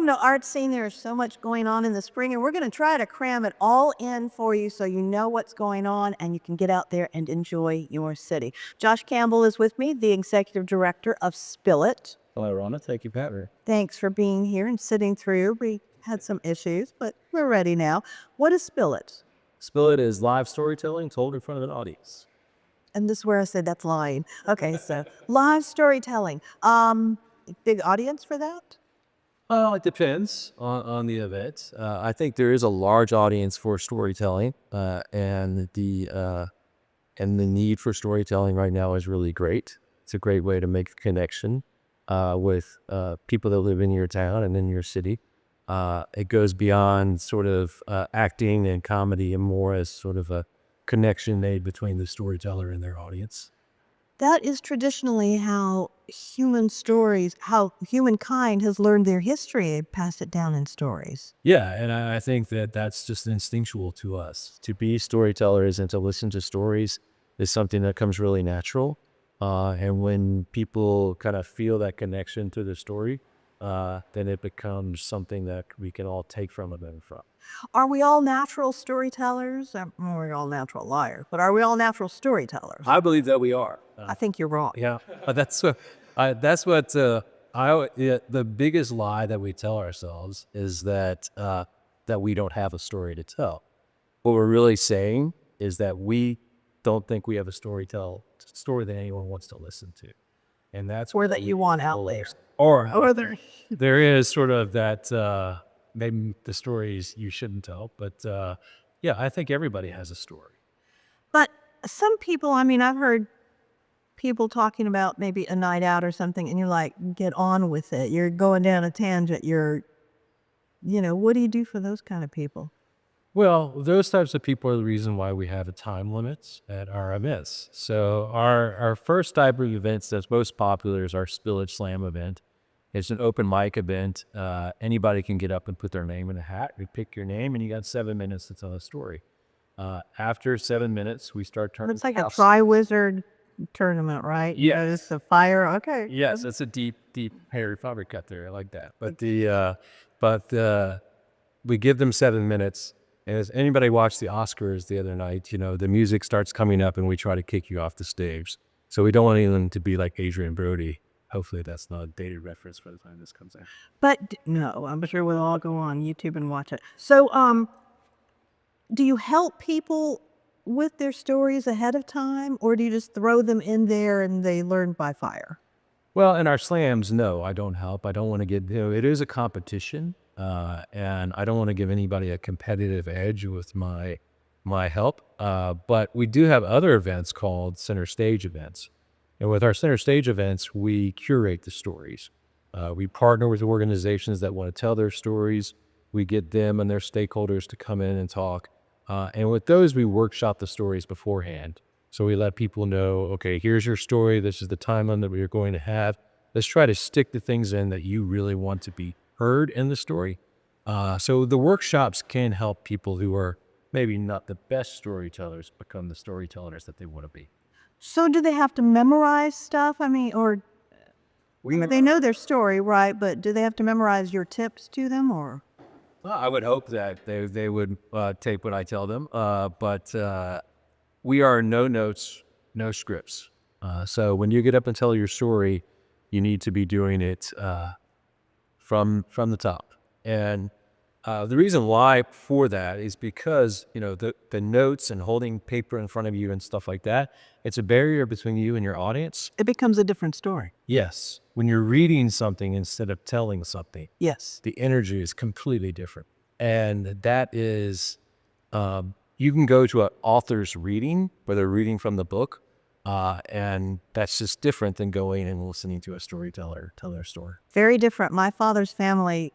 Welcome to Art Scene. There's so much going on in the spring, and we're going to try to cram it all in for you so you know what's going on and you can get out there and enjoy your city. Josh Campbell is with me, the executive director of Spillit. Hello, Ronna. Thank you, Pat. Thanks for being here and sitting through. We had some issues, but we're ready now. What is Spillit? Spillit is live storytelling told in front of an audience. And this is where I said that's lying. Okay, so live storytelling. Big audience for that? Well, it depends on the event. I think there is a large audience for storytelling, and the need for storytelling right now is really great. It's a great way to make a connection with people that live in your town and in your city. It goes beyond sort of acting and comedy and more as sort of a connection made between the storyteller and their audience. That is traditionally how how humankind has learned their history and passed it down in stories. Yeah, and I think that that's just instinctual to us. To be storytellers and to listen to stories is something that comes really natural. And when people kind of feel that connection to the story, then it becomes something that we can all take from it and from. Are we all natural storytellers? We're all natural liars, but are we all natural storytellers? I believe that we are. I think you're wrong. Yeah, but the biggest lie that we tell ourselves is that that we don't have a story to tell. What we're really saying is that we don't think we have a story that anyone wants to listen to, and that's Or that you want out there. or there is sort of that maybe the stories you shouldn't tell, but yeah, I think everybody has a story. But some people, I've heard people talking about maybe a night out or something, and you're like, get on with it. You're going down a tangent. What do you do for those kind of people? Well, those types of people are the reason why we have a time limits at our events. So our first type of events that's most popular is our Spillit Slam event. It's an open mic event. Anybody can get up and put their name in a hat. You pick your name, and you got 7 minutes to tell a story. After 7 minutes, we start turning. It's like a Tri-Wizard tournament, right? Yeah. It's a fire. Okay. Yes, it's a deep hairy fabric cut there. I like that. But we give them 7 minutes. And as anybody watched the Oscars the other night, the music starts coming up and we try to kick you off the stage. So we don't want anyone to be like Adrian Brody. Hopefully that's not a dated reference by the time this comes out. But no, I'm sure we'll all go on YouTube and watch it. So, do you help people with their stories ahead of time, or do you just throw them in there and they learn by fire? Well, in our slams, no, I don't help. I don't want to get, it is a competition. And I don't want to give anybody a competitive edge with my help. But we do have other events called center stage events. And with our center stage events, we curate the stories. We partner with organizations that want to tell their stories. We get them and their stakeholders to come in and talk. And with those, we workshop the stories beforehand. So we let people know, okay, here's your story. This is the timeline that we are going to have. Let's try to stick the things in that you really want to be heard in the story. So the workshops can help people who are maybe not the best storytellers become the storytellers that they want to be. So do they have to memorize stuff? Or they know their story, right? But do they have to memorize your tips to them, or? Well, I would hope that they would take what I tell them. But we are no notes, no scripts. So when you get up and tell your story, you need to be doing it from the top. And the reason why for that is because, the notes and holding paper in front of you and stuff like that, it's a barrier between you and your audience. It becomes a different story. Yes. When you're reading something instead of telling something. Yes. The energy is completely different. And that is, you can go to an author's reading where they're reading from the book. And that's just different than going and listening to a storyteller tell their story. Very different. My father's family,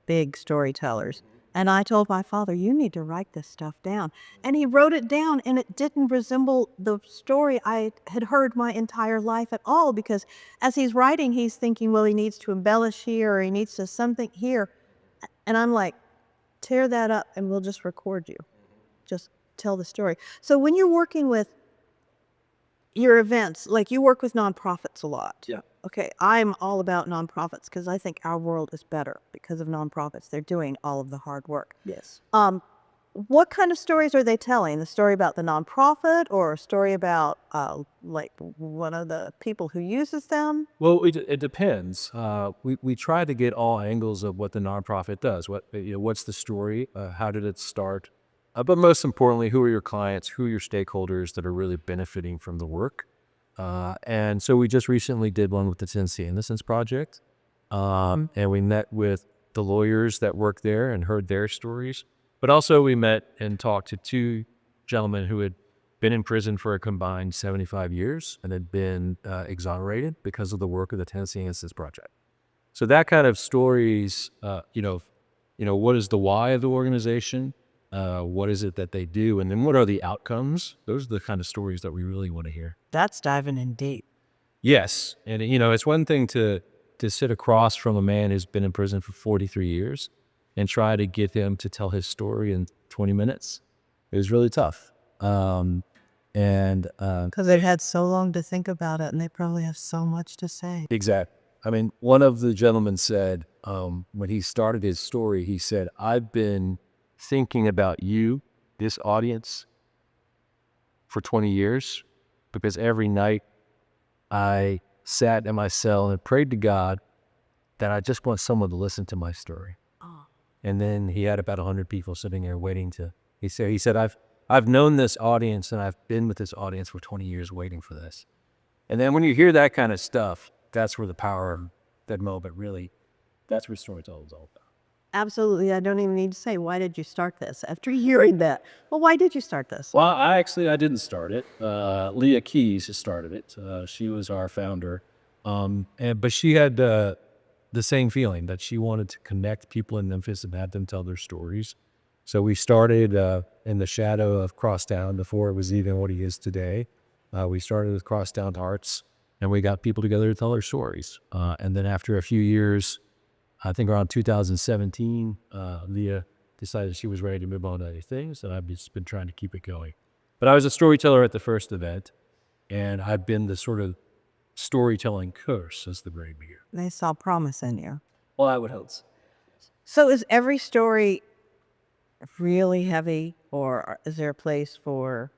big storytellers. And I told my father, you need to write this stuff down. And he wrote it down, and it didn't resemble the story I had heard my entire life at all, because as he's writing, he's thinking, well, he needs to embellish here, or he needs to something here. And I'm like, tear that up and we'll just record you. Just tell the story. So when you're working with your events, like you work with nonprofits a lot. Yeah. Okay, I'm all about nonprofits because I think our world is better because of nonprofits. They're doing all of the hard work. Yes. What kind of stories are they telling? The story about the nonprofit or a story about like one of the people who uses them? Well, it depends. We try to get all angles of what the nonprofit does. What's the story? How did it start? But most importantly, who are your clients? Who are your stakeholders that are really benefiting from the work? And so we just recently did one with the Tennessee Innocence Project, and we met with the lawyers that work there and heard their stories. But also we met and talked to two gentlemen who had been in prison for a combined 75 years and had been exonerated because of the work of the Tennessee Innocence Project. So that kind of stories, what is the why of the organization? What is it that they do? And then what are the outcomes? Those are the kind of stories that we really want to hear. That's diving in deep. Yes. And, it's one thing to sit across from a man who's been in prison for 43 years and try to get him to tell his story in 20 minutes. It was really tough. Because they've had so long to think about it and they probably have so much to say. Exactly. I mean, one of the gentlemen said, when he started his story, he said, I've been thinking about you, this audience, for 20 years, because every night I sat in my cell and prayed to God that I just want someone to listen to my story. Oh. And then he had about 100 people sitting there waiting to, he said, I've known this audience and I've been with this audience for 20 years waiting for this. And then when you hear that kind of stuff, that's where the power of that moment really, that's what storytelling is all about. Absolutely. I don't even need to say, why did you start this? After hearing that, well, why did you start this? Well, I didn't start it. Leah Keys has started it. She was our founder. But she had the same feeling that she wanted to connect people in Memphis and have them tell their stories. So we started in the shadow of Crosstown before it was even what he is today. We started with Crosstown Hearts, and we got people together to tell their stories. And then after a few years, I think around 2017, Leah decided she was ready to move on to other things, and I've just been trying to keep it going. But I was a storyteller at the first event, and I've been the sort of storytelling coach since the very beginning. They saw promise in you. Well, I would hope so. So is every story really heavy, or is there a place for...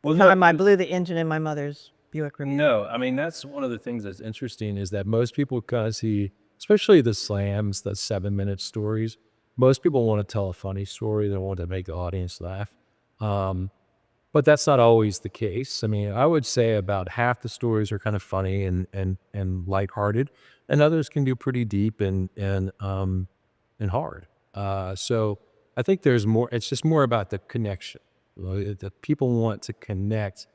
Well, Time I blew the engine in my mother's Buick Remuda. No, I mean, that's one of the things that's interesting is that most people kind of see, especially the slams, the 7-minute stories, most people want to tell a funny story. They want to make the audience laugh. But that's not always the case. I mean, I would say about half the stories are kind of funny and lighthearted, and others can be pretty deep and hard. So I think there's more, it's just more about the connection. That people want to connect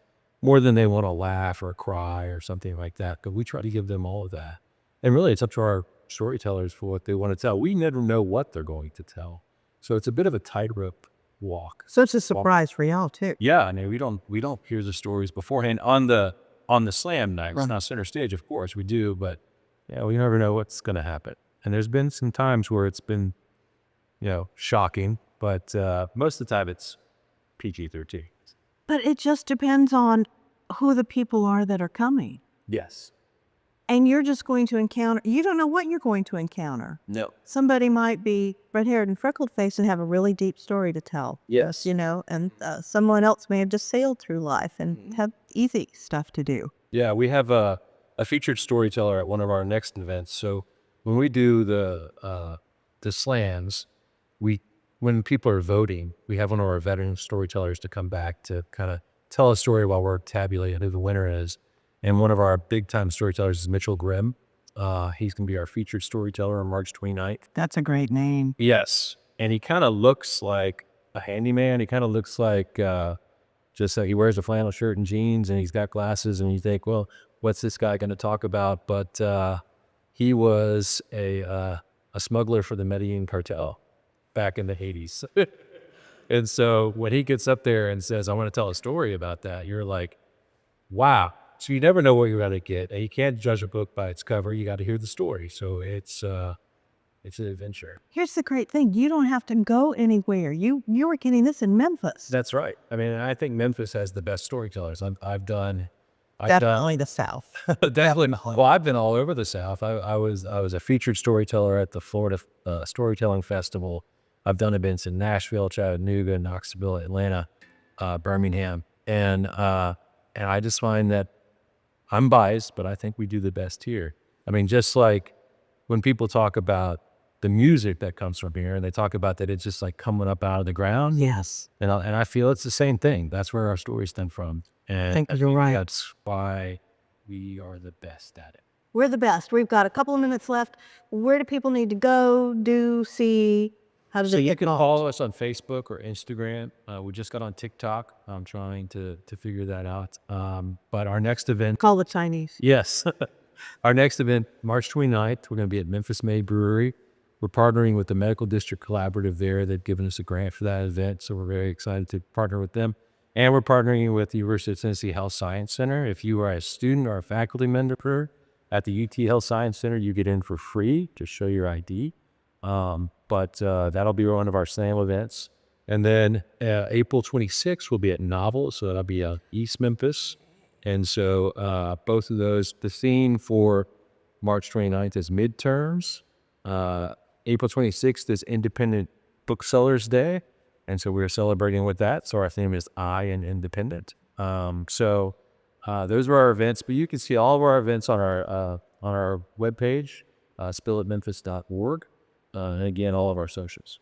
more than they want to laugh or cry or something like that. But we try to give them all of that. And really, it's up to our storytellers for what they want to tell. We never know what they're going to tell. So it's a bit of a tightrope walk. So it's a surprise for y'all too. Yeah, I mean, we don't hear the stories beforehand on the slam night. It's not center stage, of course, we do, but yeah, we never know what's going to happen. And there's been some times where it's been, shocking, but most of the time it's PG-13. But it just depends on who the people are that are coming. Yes. And you're just going to encounter, you don't know what you're going to encounter. No. Somebody might be red-haired and freckled-faced and have a really deep story to tell. Yes. And someone else may have just sailed through life and have easy stuff to do. Yeah, we have a featured storyteller at one of our next events. So when we do the slams, when people are voting, we have one of our veteran storytellers to come back to kind of tell a story while we're tabulating who the winner is. And one of our big-time storytellers is Mitchell Grimm. He's going to be our featured storyteller on March 29th. That's a great name. Yes. And he kind of looks like a handyman. He kind of looks like just like he wears a flannel shirt and jeans, and he's got glasses, and you think, well, what's this guy going to talk about? But he was a smuggler for the Medellin cartel back in the 80s. And so when he gets up there and says, I want to tell a story about that, you're like, wow. So you never know what you're going to get. And you can't judge a book by its cover. You got to hear the story. So it's It's an adventure. Here's the great thing. You don't have to go anywhere. You were getting this in Memphis. That's right. I mean, I think Memphis has the best storytellers. I've done Definitely the South. definitely. Well, I've been all over the South. I was a featured storyteller at the Florida Storytelling Festival. I've done events in Nashville, Chattanooga, Knoxville, Atlanta, Birmingham, and I just find that I'm biased, but I think we do the best here. I mean, just like when people talk about the music that comes from here, and they talk about that it's just like coming up out of the ground. Yes. And I feel it's the same thing. That's where our stories stem from. And I think you're right. That's why we are the best at it. We're the best. We've got a couple of minutes left. Where do people need to go, do, see? How does So it you get can involved? follow us on Facebook or Instagram. We just got on TikTok. I'm trying to figure that out. But our next event, Call the Chinese. yes, our next event, March 29th, we're going to be at Memphis Made Brewery. We're partnering with the Medical District Collaborative there. They've given us a grant for that event, so we're very excited to partner with them. And we're partnering with the University of Tennessee Health Science Center. If you are a student or a faculty member at the UT Health Science Center, you get in for free to show your ID. But that'll be one of our SAM events. And then April 26th, we'll be at Novel, so that'll be East Memphis. And so both of those, the theme for March 29th is midterms. April 26th is Independent Booksellers Day. And so we're celebrating with that. So our theme is I and Independent. So those are our events, but you can see all of our events on our webpage, spillitmemphis.org. And again, all of our socials.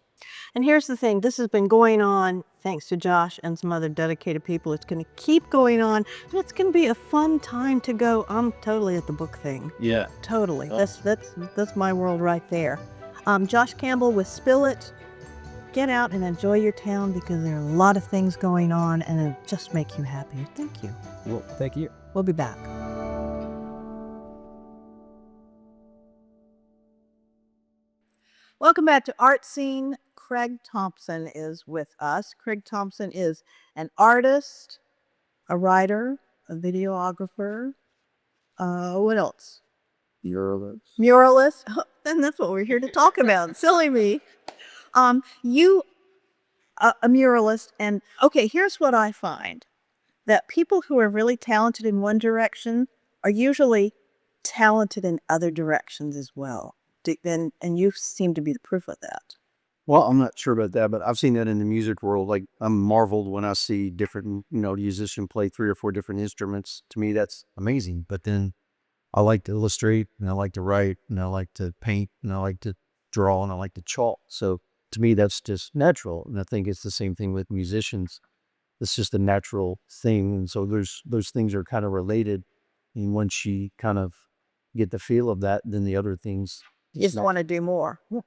And here's the thing. This has been going on thanks to Josh and some other dedicated people. It's going to keep going on. And it's going to be a fun time to go. I'm totally at the book thing. Yeah. Totally. That's my world right there. Josh Campbell with Spillit. Get out and enjoy your town because there are a lot of things going on and it'll just make you happy. Thank you. Well, thank you. We'll be back. Welcome back to Art Scene. Craig Thompson is with us. Craig Thompson is an artist, a writer, a videographer. What else? Muralist. And that's what we're here to talk about. Silly me. You, a muralist, and okay, here's what I find. That people who are really talented in one direction are usually talented in other directions as well. And you seem to be the proof of that. Well, I'm not sure about that, but I've seen that in the music world. Like, I'm marveled when I see different, musician play 3 or 4 different instruments. To me, that's amazing. But then I like to illustrate, and I like to write, and I like to paint, and I like to draw, and I like to chalk. So to me, that's just natural. And I think it's the same thing with musicians. It's just a natural thing. And so those things are kind of related. And once you kind of get the feel of that, then the other things. You just want to do more. Yeah.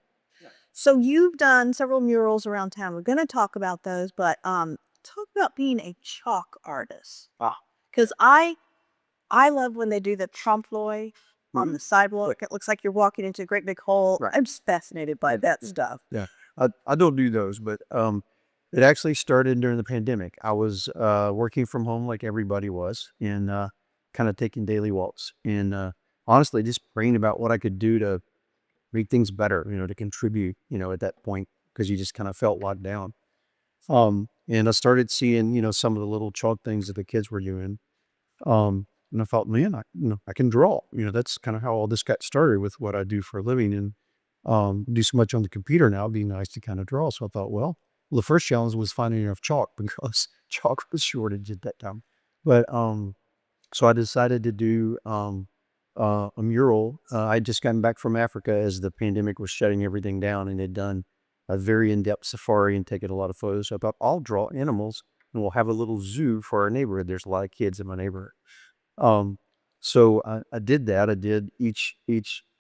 So you've done several murals around town. We're going to talk about those, but talk about being a chalk artist. Because I love when they do the trompe-l'oeil on the sidewalk. It looks like you're walking into a great big hole. Right. I'm just fascinated by that stuff. Yeah, I don't do those, but it actually started during the pandemic. I was working from home like everybody was, and kind of taking daily walks, and honestly, just praying about what I could do to make things better, to contribute, at that point, because you just kind of felt locked down. And I started seeing, some of the little chalk things that the kids were doing. And I thought, man, I can draw. That's kind of how all this got started with what I do for a living, and do so much on the computer now. It'd be nice to kind of draw. So I thought, well, the first challenge was finding enough chalk because chalk was shortage at that time. But so I decided to do a mural. I'd just gotten back from Africa as the pandemic was shutting everything down, and had done a very in-depth safari and taken a lot of photos. So I thought, I'll draw animals, and we'll have a little zoo for our neighborhood. There's a lot of kids in my neighborhood. So I did that. I did each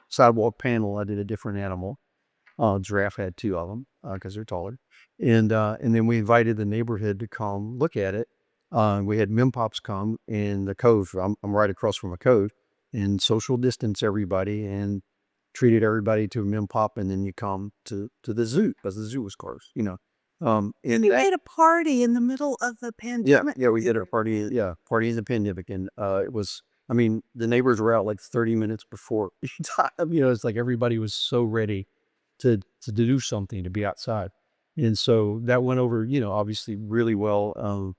sidewalk panel. I did a different animal. Giraffe had 2 of them because they're taller. And then we invited the neighborhood to come look at it. We had Mempops come in the cove. I'm right across from a cove, and social distance everybody and treated everybody to a Mempop. And then you come to the zoo because the zoo was closed, And you made a party in the middle of the pandemic. Yeah, we did a party. Yeah, party in the pandemic, and it was. I mean, the neighbors were out like 30 minutes before time. It's like everybody was so ready to do something, to be outside. And so that went over, obviously really well.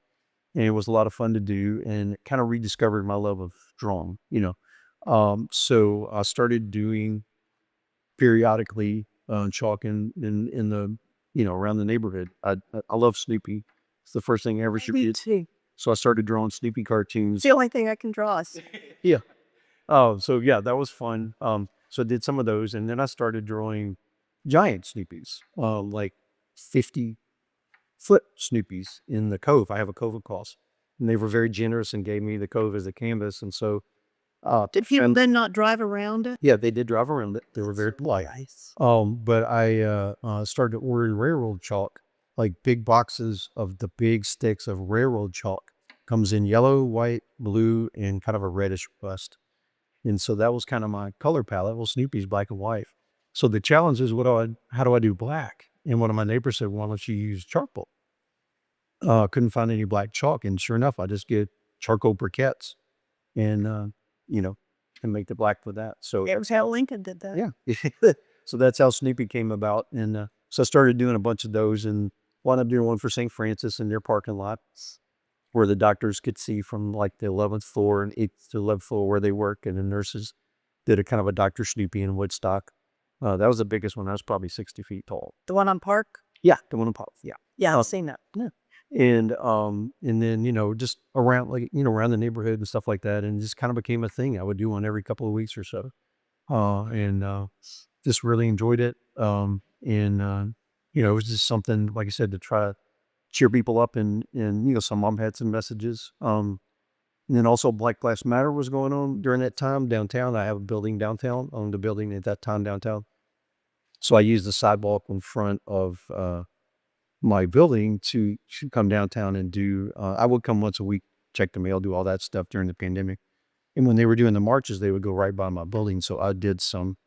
And it was a lot of fun to do, and kind of rediscovered my love of drawing. So I started doing periodically chalk in the, around the neighborhood. I love Snoopy. It's the first thing I ever Me did. too. So I started drawing Snoopy cartoons. It's the only thing I can draw. Yeah. Oh, so yeah, that was fun. So I did some of those, and then I started drawing giant Snoopies, like 50-foot Snoopies in the cove. I have a cove across, and they were very generous and gave me the cove as a canvas. And so, Did people then not drive around it? yeah, they did drive around it. They were very polite. Nice. But I started ordering railroad chalk, like big boxes of the big sticks of railroad chalk. Comes in yellow, white, blue, and kind of a reddish rust. And so that was kind of my color palette. Well, Snoopy's black and white. So the challenge is, how do I do black? And one of my neighbors said, why don't you use charcoal? Couldn't find any black chalk. And sure enough, I just get charcoal briquettes and, and make the black with that. So It was how Lincoln did that. yeah. So that's how Snoopy came about. And so I started doing a bunch of those, and wound up doing one for St. Francis in their parking lot, where the doctors could see from like the 11th floor and 8th to 11th floor where they work. And the nurses did a kind of a Dr. Snoopy in Woodstock. That was the biggest one. That was probably 60 feet tall. The one on Park? Yeah. The one in Pop. Yeah. Yeah, I've seen that. Yeah. And then, just around around the neighborhood and stuff like that. And it just kind of became a thing. I would do one every couple of weeks or so. And just really enjoyed it. It was just something, like I said, to try to cheer people up, and some of them had some messages. And then also Black Lives Matter was going on during that time downtown. I have a building downtown, owned a building at that time downtown. So I used the sidewalk in front of my building to come downtown and do, I would come once a week, check the mail, do all that stuff during the pandemic. And when they were doing the marches, they would go right by my building. So I did some,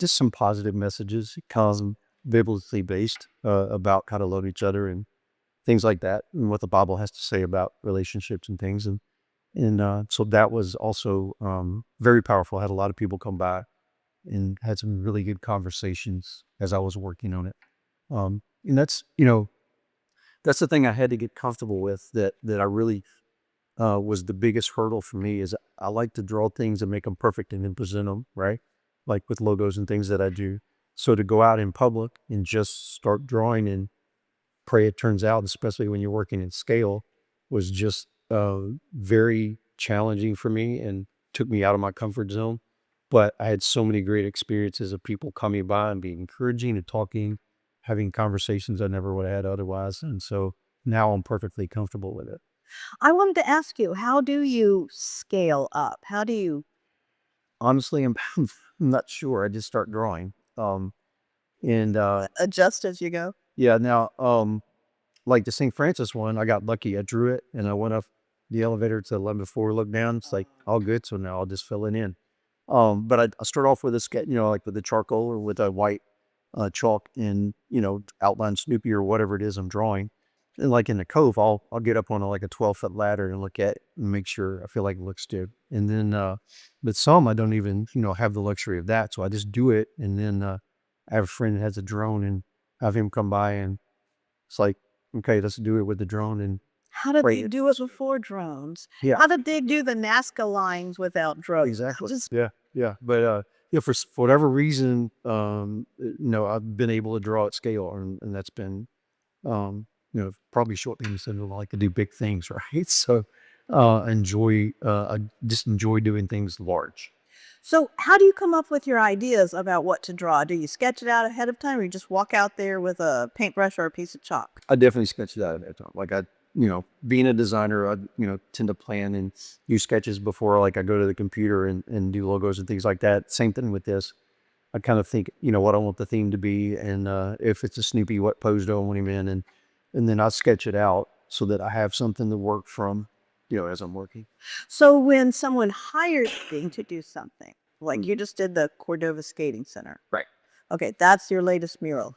just some positive messages, kind of biblically based, about how to love each other and things like that, and what the Bible has to say about relationships and things. And so that was also very powerful. I had a lot of people come by and had some really good conversations as I was working on it. And that's the thing I had to get comfortable with, that I really was the biggest hurdle for me. Is I like to draw things and make them perfect and then present them, right? Like with logos and things that I do. So to go out in public and just start drawing and pray it turns out, especially when you're working in scale, was just very challenging for me and took me out of my comfort zone. But I had so many great experiences of people coming by and being encouraging and talking, having conversations I never would have had otherwise. And so now I'm perfectly comfortable with it. I wanted to ask you, how do you scale up? How do you? Honestly, I'm not sure. I just start drawing. And Adjust as you go? yeah, now, like the St. Francis one, I got lucky. I drew it and I went up the elevator to the 11th floor, looked down. It's like all good. So now I'll just fill it in. But I start off with a sketch, like with the charcoal or with a white chalk, and outline Snoopy or whatever it is I'm drawing. And like in the cove, I'll get up on like a 12-foot ladder and look at it and make sure I feel like it looks good. And then, but some I don't even have the luxury of that, so I just do it. And then I have a friend that has a drone, and have him come by, and it's like, okay, let's do it with the drone. And How did Right. they do it before drones? Yeah. How did they do the Nazca lines without drones? Exactly. Just Yeah. But for whatever reason, I've been able to draw at scale, and that's been, probably short things that I like to do big things, right? So, I just enjoy doing things large. So how do you come up with your ideas about what to draw? Do you sketch it out ahead of time, or you just walk out there with a paintbrush or a piece of chalk? I definitely sketch it out at that time. Like being a designer, I, tend to plan and use sketches before, like I go to the computer and do logos and things like that. Same thing with this. I kind of think, what I want the theme to be. And if it's a Snoopy, what pose do I want him in? And then I sketch it out so that I have something to work from, as I'm working. So when someone hires you to do something, like you just did the Cordova Skating Center. Right. Okay, that's your latest mural.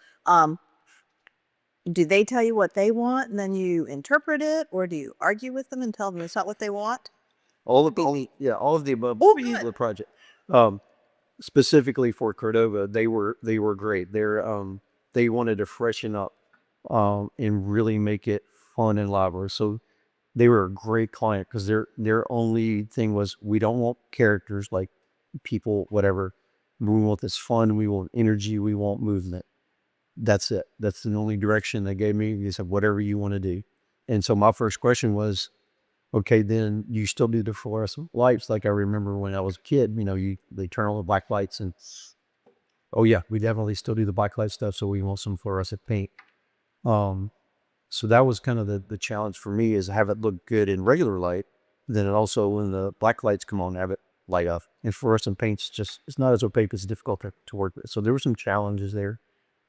Do they tell you what they want and then you interpret it, or do you argue with them and tell them it's not what they want? All of the above Oh, for good. the project. specifically for Cordova, they were great. They wanted to freshen up and really make it fun and lively. So they were a great client because their only thing was, we don't want characters like people, whatever. We want this fun. We want energy. We want movement. That's it. That's the only direction they gave me. They said, whatever you want to do. And so my first question was, okay, then you still do the fluorescent lights? Like I remember when I was a kid, they turn on the black lights and, oh yeah, we definitely still do the black light stuff. So we want some fluorescent paint. So that was kind of the challenge for me, is have it look good in regular light. Then it also, when the black lights come on, have it light up. And fluorescent paint's just, it's not as opaque, it's difficult to work with. So there were some challenges there.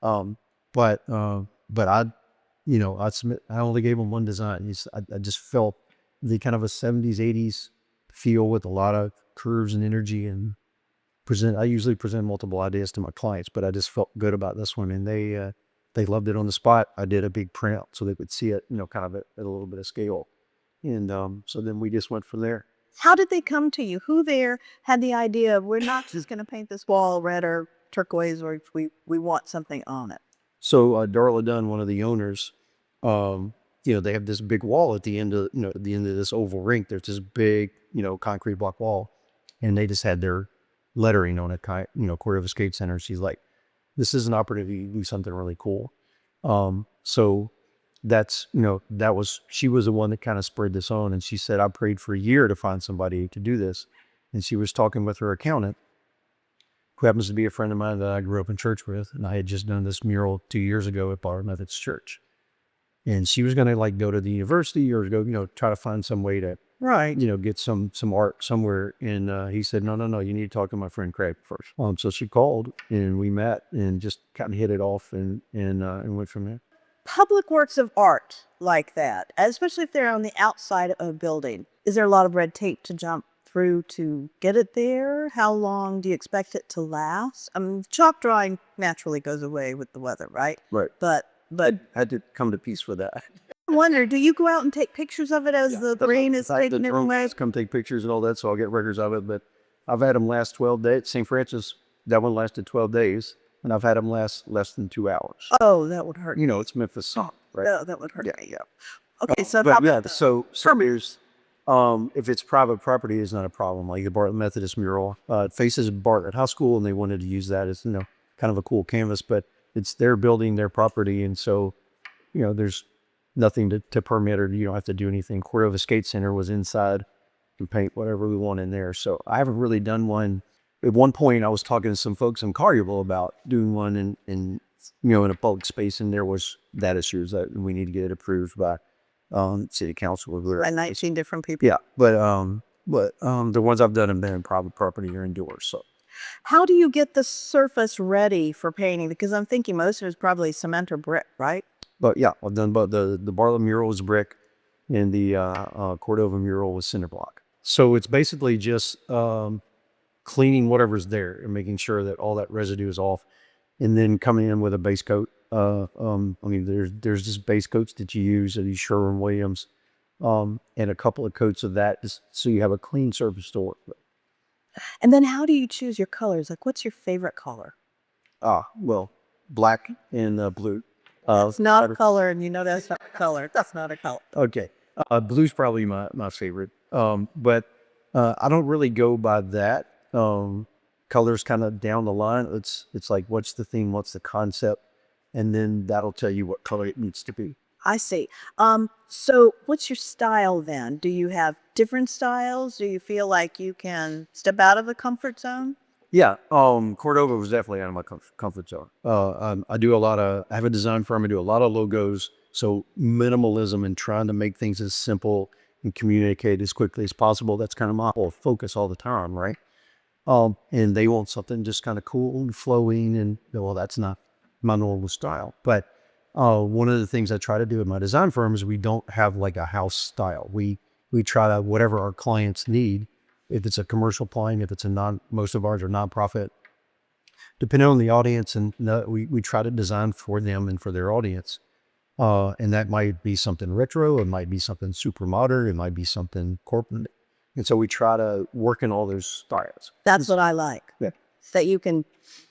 But I only gave them one design. I just felt the kind of a 70s, 80s feel with a lot of curves and energy, and I usually present multiple ideas to my clients, but I just felt good about this one, and they loved it on the spot. I did a big printout so they could see it, kind of at a little bit of scale. And so then we just went from there. How did they come to you? Who there had the idea of, we're not just going to paint this wall red or turquoise, or we want something on it? So Darla Dunn, one of the owners, they have this big wall at the end of, this oval rink. There's this big, concrete block wall, and they just had their lettering on it, Cordova Skate Center. She's like, this is an opportunity to do something really cool. So that's, she was the one that kind of spread this on. And she said, I prayed for a year to find somebody to do this. And she was talking with her accountant, who happens to be a friend of mine that I grew up in church with. And I had just done this mural 2 years ago at Bar Methodist Church. And she was going to go to the university or go, try to find some way to, get some art somewhere. And he said, no, you need to talk to my friend Craig first. So she called and we met and just kind of hit it off and went from there. Public works of art like that, especially if they're on the outside of a building, is there a lot of red tape to jump through to get it there? How long do you expect it to last? Chalk drawing naturally goes away with the weather, right? Right. But I had to come to peace with that. I wonder, do you go out and take pictures of it as the rain is taking it away? Come take pictures and all that, so I'll get records of it. But I've had them last 12 days. St. Francis, that one lasted 12 days. And I've had them last less than 2 hours. Oh, that would hurt. It's Memphis, right? No, that would hurt. Yeah. Okay, so but yeah, so there's, if it's private property, it's not a problem. Like the Bartlett Methodist mural, it faces Bartlett High School, and they wanted to use that as, kind of a cool canvas, but it's their building, their property. And so, there's nothing to permit, or you don't have to do anything. Cordova Skate Center was inside and paint whatever we want in there. So I haven't really done one. At one point, I was talking to some folks in Collierville about doing one in a public space, and there was that issue that we need to get it approved by city council. By 19 different people. Yeah, but the ones I've done have been in private property or indoors. So, how do you get the surface ready for painting? Because I'm thinking most of it's probably cement or brick, right? But yeah, I've done both. The Bartlett mural was brick, and the Cordova mural was cinder block. So it's basically just cleaning whatever's there and making sure that all that residue is off, and then coming in with a base coat. There's just base coats that you use at these Sherwin-Williams, and a couple of coats of that, just so you have a clean surface to work with. And then how do you choose your colors? Like, what's your favorite color? Well, black and blue. It's not a color, and that's not a color. That's not a color. Okay. Blue's probably my favorite. But I don't really go by that. Colors kind of down the line. It's like, what's the theme? What's the concept? And then that'll tell you what color it needs to be. I see. So what's your style then? Do you have different styles? Do you feel like you can step out of the comfort zone? Yeah. Cordova was definitely out of my comfort zone. I have a design firm. I do a lot of logos. So minimalism and trying to make things as simple and communicate as quickly as possible. That's kind of my whole focus all the time, right? And they want something just kind of cool and flowing, and well, that's not my normal style. But one of the things I try to do at my design firm is we don't have like a house style. We try to, whatever our clients need, if it's a commercial client, if it's most of ours are nonprofit, depending on the audience, and we try to design for them and for their audience. And that might be something retro, it might be something super modern, it might be something corporate. And so we try to work in all those styles. That's what I like. Yeah. that you can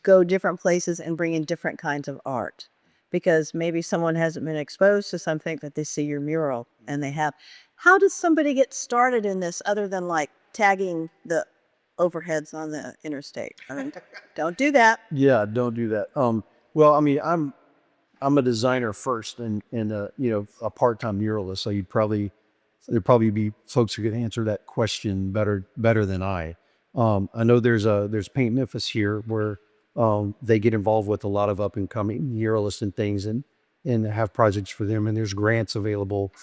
go different places and bring in different kinds of art. Because maybe someone hasn't been exposed to something, but they see your mural and they have. How does somebody get started in this other than like tagging the overheads on the interstate? I mean, don't do that. Yeah, don't do that. Well, I mean, I'm a designer first, and a part-time muralist. So there'd probably be folks who could answer that question better than I. I know there's Paint Memphis here where they get involved with a lot of up and coming muralists and things, and have projects for them. And there's grants available,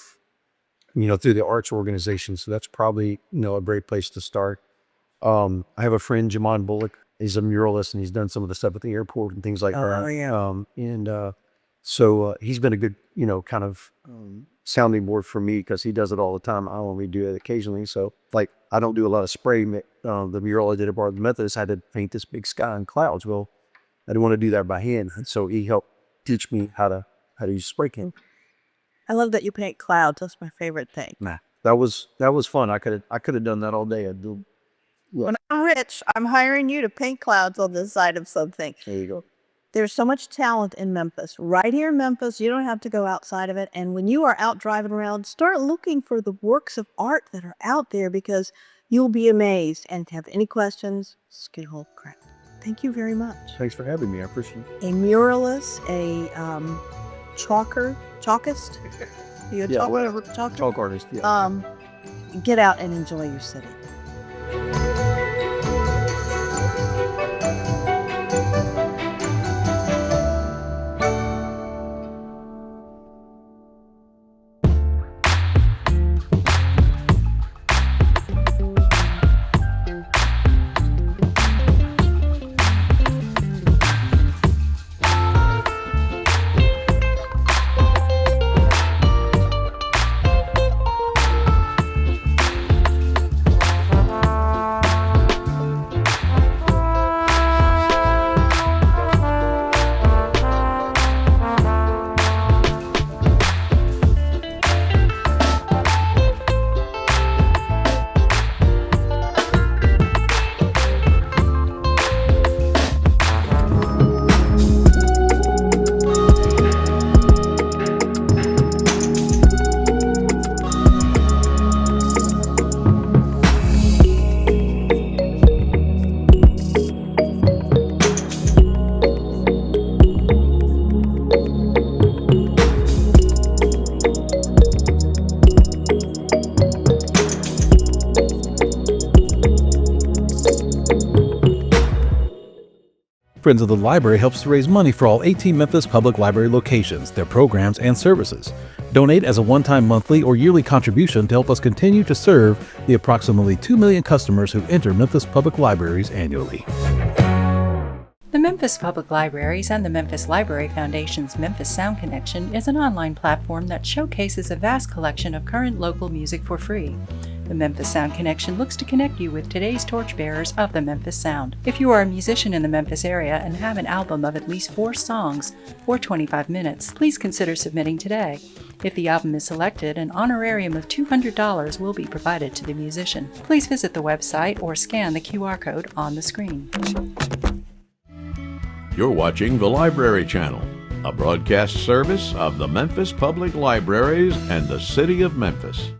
through the arts organization. So that's probably a great place to start. I have a friend, Jamon Bullock. He's a muralist, and he's done some of the stuff at the airport and things like that. Oh, yeah. So he's been a good, kind of sounding board for me because he does it all the time. I only do it occasionally. So like, I don't do a lot of spray. The mural I did at Bar of the Methodist, I had to paint this big sky and clouds. Well, I didn't want to do that by hand. And so he helped teach me how to use spray can. I love that you paint clouds. That's my favorite thing. Nah, that was fun. I could have done that all day. When I'm rich, I'm hiring you to paint clouds on the side of something. There you go. There's so much talent in Memphis. Right here in Memphis, you don't have to go outside of it. And when you are out driving around, start looking for the works of art that are out there because you'll be amazed. And if you have any questions, just get a hold of Craig. Thank you very much. Thanks for having me. I appreciate it. A muralist, a chalkist? You a Yeah, chalk, whatever. chalker? Chalk artist. Yeah. Get out and enjoy your city. Friends of the Library helps to raise money for all 18 Memphis Public Library locations, their programs, and services. Donate as a one-time monthly or yearly contribution to help us continue to serve the approximately 2 million customers who enter Memphis Public Libraries annually. The Memphis Public Libraries and the Memphis Library Foundation's Memphis Sound Connection is an online platform that showcases a vast collection of current local music for free. The Memphis Sound Connection looks to connect you with today's torchbearers of the Memphis Sound. If you are a musician in the Memphis area and have an album of at least 4 songs or 25 minutes, please consider submitting today. If the album is selected, an honorarium of $200 will be provided to the musician. Please visit the website or scan the QR code on the screen. You're watching the Library Channel, a broadcast service of the Memphis Public Libraries and the City of Memphis.